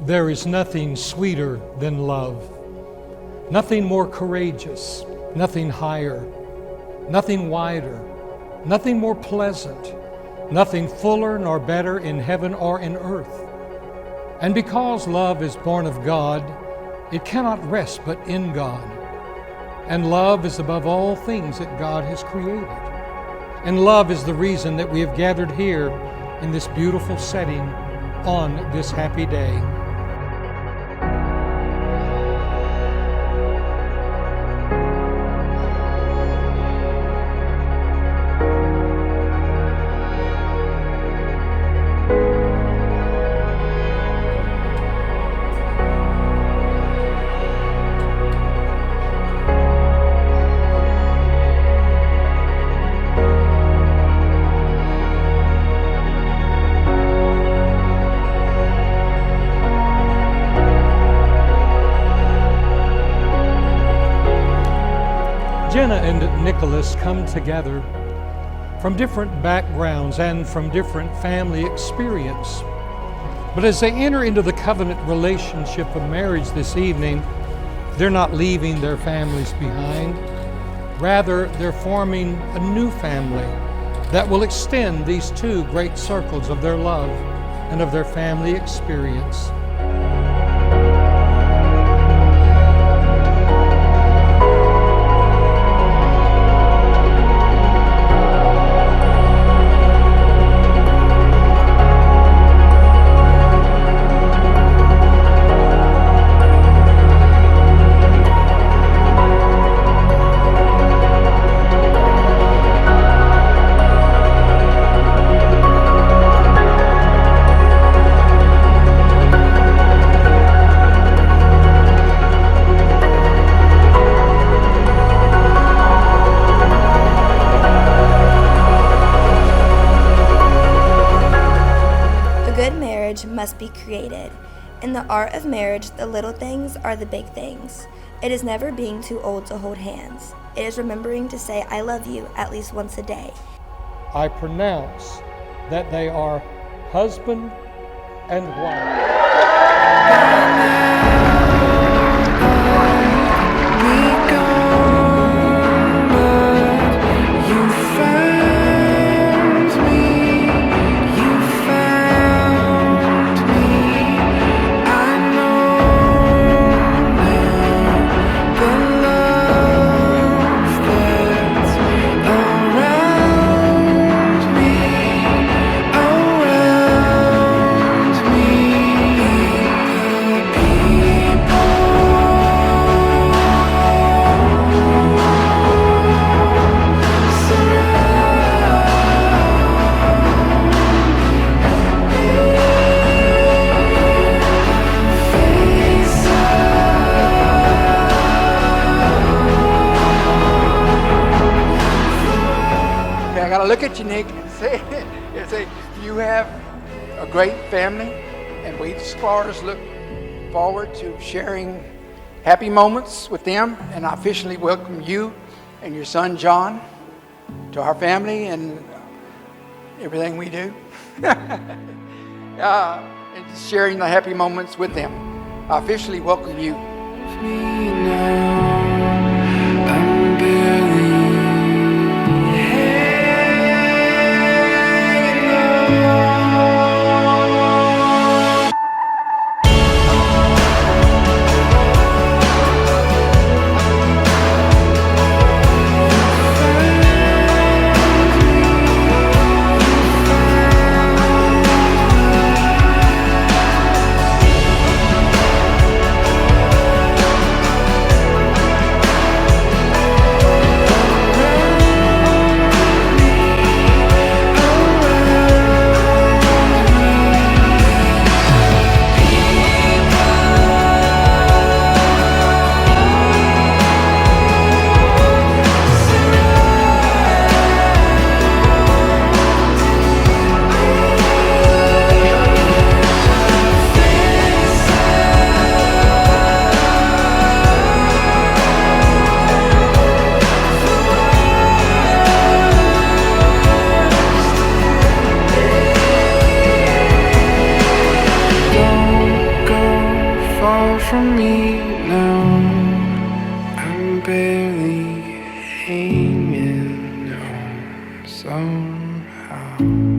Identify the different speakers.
Speaker 1: There is nothing sweeter than love, nothing more courageous, nothing higher, nothing wider, nothing more pleasant, nothing fuller nor better in heaven or in earth. And because love is born of God, it cannot rest but in God. And love is above all things that God has created. And love is the reason that we have gathered here in this beautiful setting on this happy day. Jenna and Nicholas come together from different backgrounds and from different family experience. But as they enter into the covenant relationship of marriage this evening, they're not leaving their families behind. Rather, they're forming a new family that will extend these two great circles of their love and of their family experience.
Speaker 2: Must be created. In the art of marriage, the little things are the big things. It is never being too old to hold hands. It is remembering to say I love you at least once a day.
Speaker 1: I pronounce that they are husband and wife.
Speaker 3: I gotta look at you, Nick, and say, you have a great family, and we Squires look forward to sharing happy moments with them. And I officially welcome you and your son John to our family and everything we do, and sharing the happy moments with them. I officially welcome you.
Speaker 4: fall from me now. I'm barely hanging on somehow.